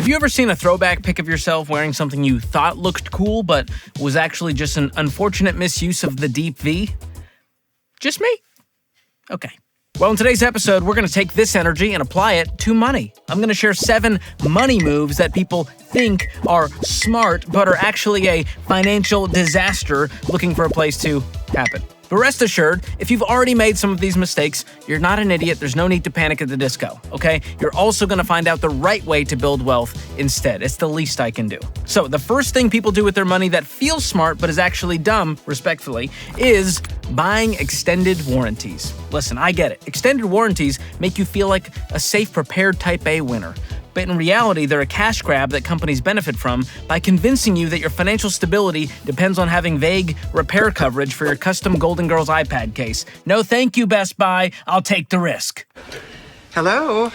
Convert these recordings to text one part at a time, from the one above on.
Have you ever seen a throwback pic of yourself wearing something you thought looked cool, but was actually just an unfortunate misuse of the deep V? Just me? Okay. Well, in today's episode, we're going to take this energy and apply it to money. I'm going to share 7 money moves that people think are smart, but are actually a financial disaster looking for a place to happen. But rest assured, if you've already made some of these mistakes, you're not an idiot. There's no need to panic at the disco, okay? You're also going to find out the right way to build wealth instead. It's the least I can do. So the first thing people do with their money that feels smart but is actually dumb, respectfully, is buying extended warranties. Listen, I get it. Extended warranties make you feel like a safe, prepared Type A winner. But in reality, they're a cash grab that companies benefit from by convincing you that your financial stability depends on having vague repair coverage for your custom Golden Girls iPad case. No thank you, Best Buy. I'll take the risk. Hello?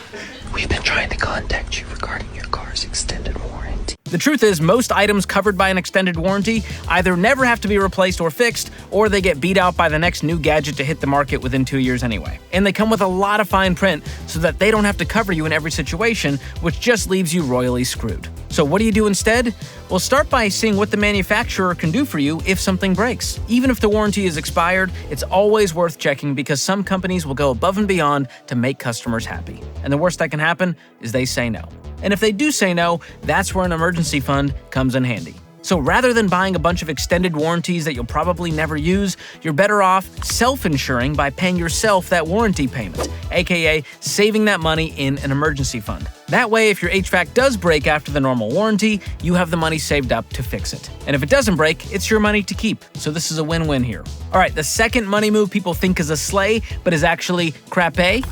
We've been trying to contact you regarding your car's extended warranty. The truth is, most items covered by an extended warranty either never have to be replaced or fixed, or they get beat out by the next new gadget to hit the market within 2 years anyway. And they come with a lot of fine print so that they don't have to cover you in every situation, which just leaves you royally screwed. So what do you do instead? Well, start by seeing what the manufacturer can do for you if something breaks. Even if the warranty is expired, it's always worth checking because some companies will go above and beyond to make customers happy. And the worst that can happen is they say no. And if they do say no, that's where an emergency fund comes in handy. So rather than buying a bunch of extended warranties that you'll probably never use, you're better off self-insuring by paying yourself that warranty payment, aka saving that money in an emergency fund. That way, if your HVAC does break after the normal warranty, you have the money saved up to fix it. And if it doesn't break, it's your money to keep. So this is a win-win here. All right, the second money move people think is a slay, but is actually crapé,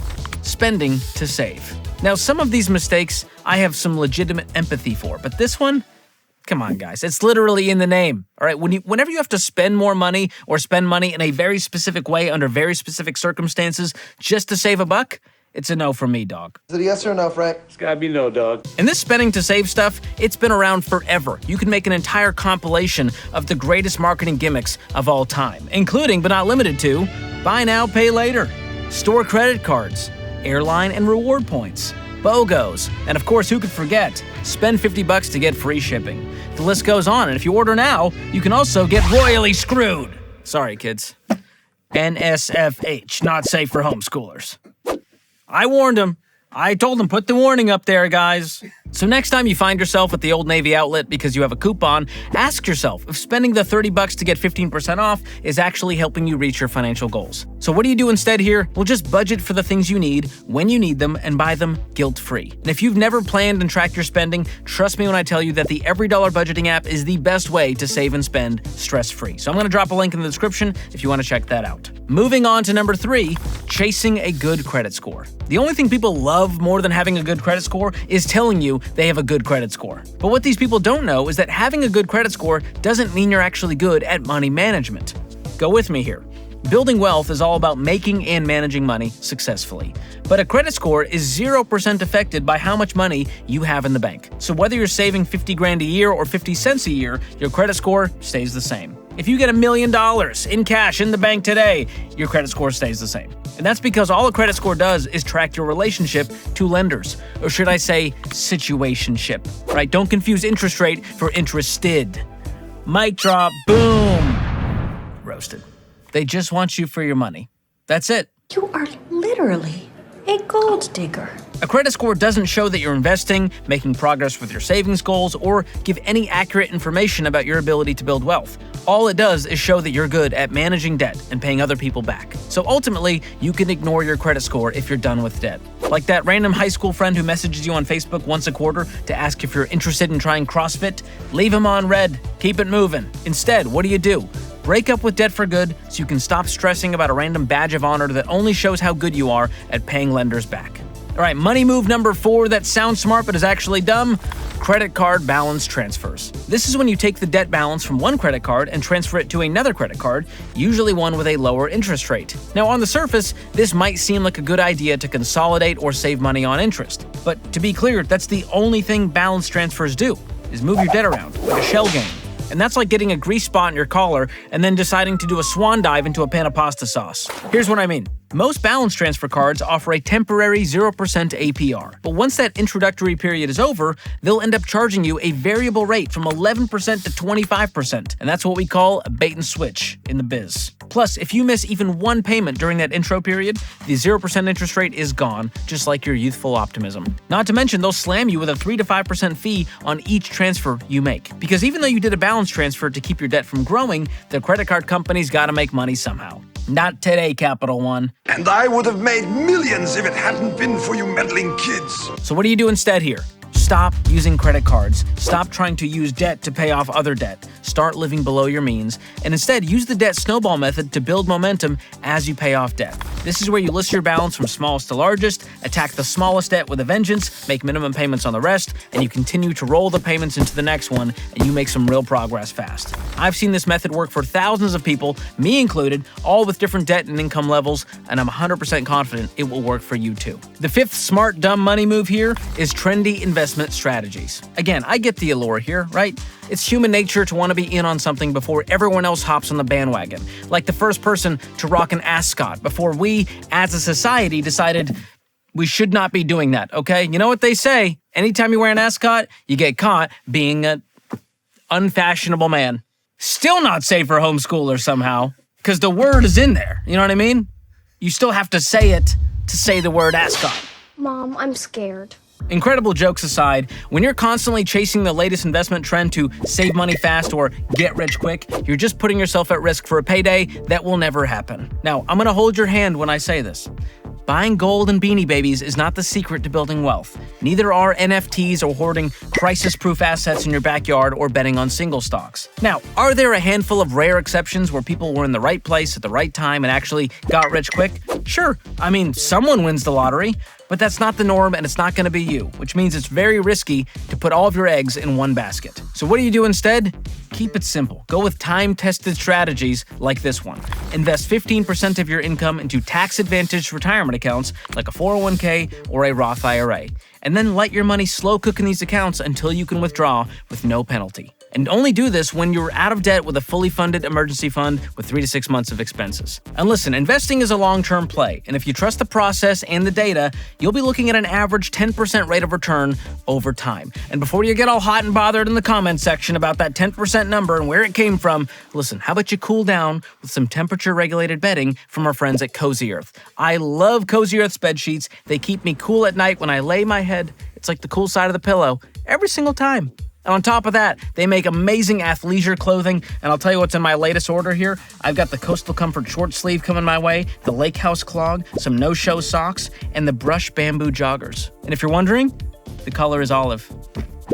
spending to save. Now, some of these mistakes I have some legitimate empathy for, but this one, come on, guys. It's literally in the name. All right, whenever you have to spend more money or spend money in a very specific way under very specific circumstances just to save a buck, it's a no from me, dog. Is it a yes or a no, Frank? It's gotta be no, dog. And this spending to save stuff, it's been around forever. You can make an entire compilation of the greatest marketing gimmicks of all time, including, but not limited to, buy now, pay later, store credit cards, airline and reward points, BOGOs, and of course, who could forget, spend $50 to get free shipping. The list goes on, and if you order now, you can also get royally screwed. Sorry, kids. NSFH, not safe for homeschoolers. I warned them. I told them, put the warning up there, guys. So next time you find yourself at the Old Navy outlet because you have a coupon, ask yourself if spending the $30 to get 15% off is actually helping you reach your financial goals. So what do you do instead here? Well, just budget for the things you need, when you need them, and buy them guilt-free. And if you've never planned and tracked your spending, trust me when I tell you that the Every Dollar Budgeting app is the best way to save and spend stress-free. So I'm going to drop a link in the description if you want to check that out. Moving on to number 3, chasing a good credit score. The only thing people love more than having a good credit score is telling you they have a good credit score. But what these people don't know is that having a good credit score doesn't mean you're actually good at money management. Go with me here. Building wealth is all about making and managing money successfully. But a credit score is 0% affected by how much money you have in the bank. So whether you're saving 50 grand a year or 50 cents a year, your credit score stays the same. If you get $1 million in cash in the bank today, your credit score stays the same. And that's because all a credit score does is track your relationship to lenders. Or should I say, situationship, right? Don't confuse interest rate for interested. Mic drop, boom. Roasted. They just want you for your money. That's it. You are literally a gold digger. A credit score doesn't show that you're investing, making progress with your savings goals, or give any accurate information about your ability to build wealth. All it does is show that you're good at managing debt and paying other people back. So ultimately, you can ignore your credit score if you're done with debt. Like that random high school friend who messages you on Facebook once a quarter to ask if you're interested in trying CrossFit, leave him on red. Keep it moving. Instead, what do? Break up with debt for good so you can stop stressing about a random badge of honor that only shows how good you are at paying lenders back. All right, money move number 4 that sounds smart but is actually dumb. Credit card balance transfers. This is when you take the debt balance from one credit card and transfer it to another credit card, usually one with a lower interest rate. Now, on the surface, this might seem like a good idea to consolidate or save money on interest. But to be clear, that's the only thing balance transfers do, is move your debt around, like a shell game. And that's like getting a grease spot in your collar and then deciding to do a swan dive into a pan of pasta sauce. Here's what I mean. Most balance transfer cards offer a temporary 0% APR, but once that introductory period is over, they'll end up charging you a variable rate from 11% to 25%, and that's what we call a bait and switch in the biz. Plus, if you miss even one payment during that intro period, the 0% interest rate is gone, just like your youthful optimism. Not to mention, they'll slam you with a 3 to 5% fee on each transfer you make. Because even though you did a balance transfer to keep your debt from growing, the credit card company's gotta make money somehow. Not today, Capital One. And I would have made millions if it hadn't been for you meddling kids. So what do you do instead here? Stop using credit cards. Stop trying to use debt to pay off other debt. Start living below your means, and instead use the debt snowball method to build momentum as you pay off debt. This is where you list your balance from smallest to largest, attack the smallest debt with a vengeance, make minimum payments on the rest, and you continue to roll the payments into the next one, and you make some real progress fast. I've seen this method work for thousands of people, me included, all with different debt and income levels, and I'm 100% confident it will work for you too. The fifth smart, dumb money move here is Trendy investment strategies. Again, I get the allure here, right? It's human nature to want to be in on something before everyone else hops on the bandwagon, like the first person to rock an ascot before we, as a society, decided we should not be doing that, okay? You know what they say? Anytime you wear an ascot, you get caught being an unfashionable man. Still not safe for homeschoolers somehow, because the word is in there, you know what I mean? You still have to say it to say the word ascot. Mom, I'm scared. Incredible jokes aside, when you're constantly chasing the latest investment trend to save money fast or get rich quick, you're just putting yourself at risk for a payday that will never happen. Now, I'm gonna hold your hand when I say this. Buying gold and Beanie Babies is not the secret to building wealth. Neither are NFTs or hoarding crisis-proof assets in your backyard or betting on single stocks. Now, are there a handful of rare exceptions where people were in the right place at the right time and actually got rich quick? Sure, I mean, someone wins the lottery, but that's not the norm and it's not going to be you, which means it's very risky to put all of your eggs in one basket. So what do you do instead? Keep it simple. Go with time-tested strategies like this one. Invest 15% of your income into tax-advantaged retirement accounts like a 401k or a Roth IRA, and then let your money slow cook in these accounts until you can withdraw with no penalty. And only do this when you're out of debt with a fully funded emergency fund with 3 to 6 months of expenses. And listen, investing is a long-term play, and if you trust the process and the data, you'll be looking at an average 10% rate of return over time. And before you get all hot and bothered in the comment section about that 10% number and where it came from, listen, how about you cool down with some temperature-regulated bedding from our friends at Cozy Earth? I love Cozy Earth's bed sheets. They keep me cool at night when I lay my head. It's like the cool side of the pillow every single time. And on top of that, they make amazing athleisure clothing, and I'll tell you what's in my latest order here. I've got the Coastal Comfort short sleeve coming my way, the Lake House clog, some no-show socks, and the Brush bamboo joggers. And if you're wondering, the color is olive,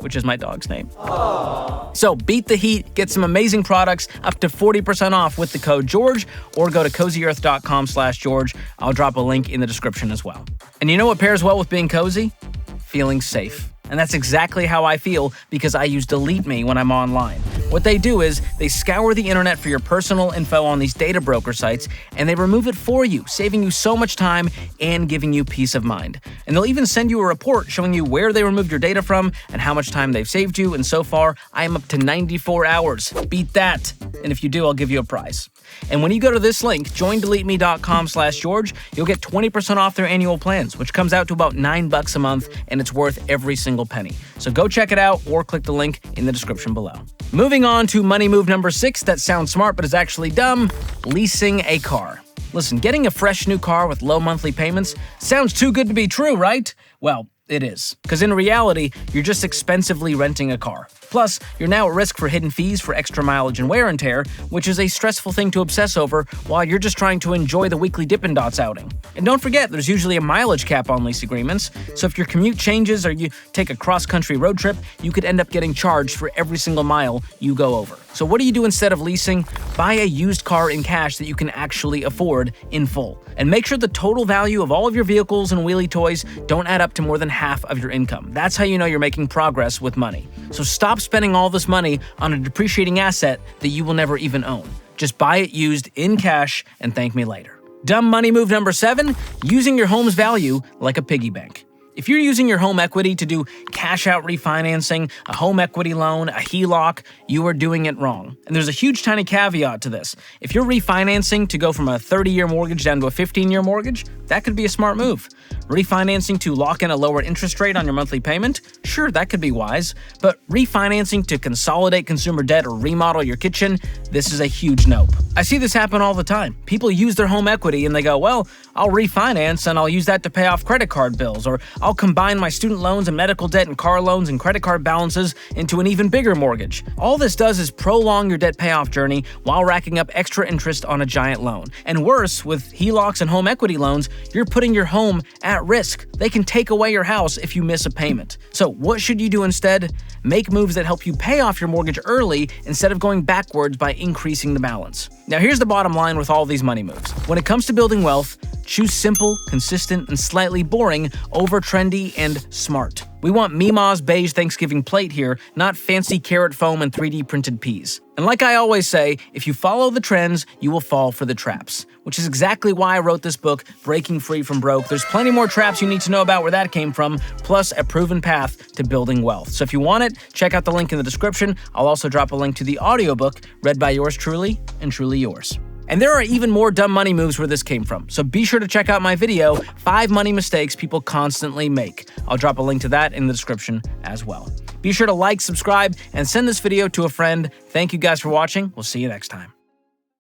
which is my dog's name. Aww. So beat the heat, get some amazing products up to 40% off with the code George, or go to cozyearth.com/George. I'll drop a link in the description as well. And you know what pairs well with being cozy? Feeling safe. And that's exactly how I feel because I use Delete Me when I'm online. What they do is they scour the internet for your personal info on these data broker sites, and they remove it for you, saving you so much time and giving you peace of mind. And they'll even send you a report showing you where they removed your data from and how much time they've saved you, and so far, I am up to 94 hours. Beat that. And if you do, I'll give you a prize. And when you go to this link, joindeleteme.com/George, you'll get 20% off their annual plans, which comes out to about $9 a month, and it's worth every single penny. So go check it out or click the link in the description below. Moving on to money move number 6 that sounds smart but is actually dumb, leasing a car. Listen, getting a fresh new car with low monthly payments sounds too good to be true, right? Well, it is. Because in reality, you're just expensively renting a car. Plus, you're now at risk for hidden fees for extra mileage and wear and tear, which is a stressful thing to obsess over while you're just trying to enjoy the weekly Dippin' Dots outing. And don't forget, there's usually a mileage cap on lease agreements, so if your commute changes or you take a cross-country road trip, you could end up getting charged for every single mile you go over. So what do you do instead of leasing? Buy a used car in cash that you can actually afford in full. And make sure the total value of all of your vehicles and wheelie toys don't add up to more than half of your income. That's how you know you're making progress with money. So stop spending all this money on a depreciating asset that you will never even own. Just buy it used in cash and thank me later. Dumb money move number 7, using your home's value like a piggy bank. If you're using your home equity to do cash-out refinancing, a home equity loan, a HELOC, you are doing it wrong. And there's a huge tiny caveat to this. If you're refinancing to go from a 30-year mortgage down to a 15-year mortgage, that could be a smart move. Refinancing to lock in a lower interest rate on your monthly payment? Sure, that could be wise. But refinancing to consolidate consumer debt or remodel your kitchen? This is a huge nope. I see this happen all the time. People use their home equity and they go, well, I'll refinance and I'll use that to pay off credit card bills, or I'll combine my student loans and medical debt and car loans and credit card balances into an even bigger mortgage. All this does is prolong your debt payoff journey while racking up extra interest on a giant loan. And worse, with HELOCs and home equity loans, you're putting your home at risk. They can take away your house if you miss a payment. So what should you do instead? Make moves that help you pay off your mortgage early instead of going backwards by increasing the balance. Now here's the bottom line with all these money moves. When it comes to building wealth, choose simple, consistent, and slightly boring over trendy and smart. We want Mima's beige Thanksgiving plate here, not fancy carrot foam and 3D printed peas. And like I always say, if you follow the trends, you will fall for the traps, which is exactly why I wrote this book, Breaking Free from Broke. There's plenty more traps you need to know about where that came from, plus a proven path to building wealth. So if you want it, check out the link in the description. I'll also drop a link to the audiobook read by yours truly and truly yours. And there are even more dumb money moves where this came from, so be sure to check out my video, 5 Money Mistakes People Constantly Make. I'll drop a link to that in the description as well. Be sure to like, subscribe, and send this video to a friend. Thank you guys for watching. We'll see you next time.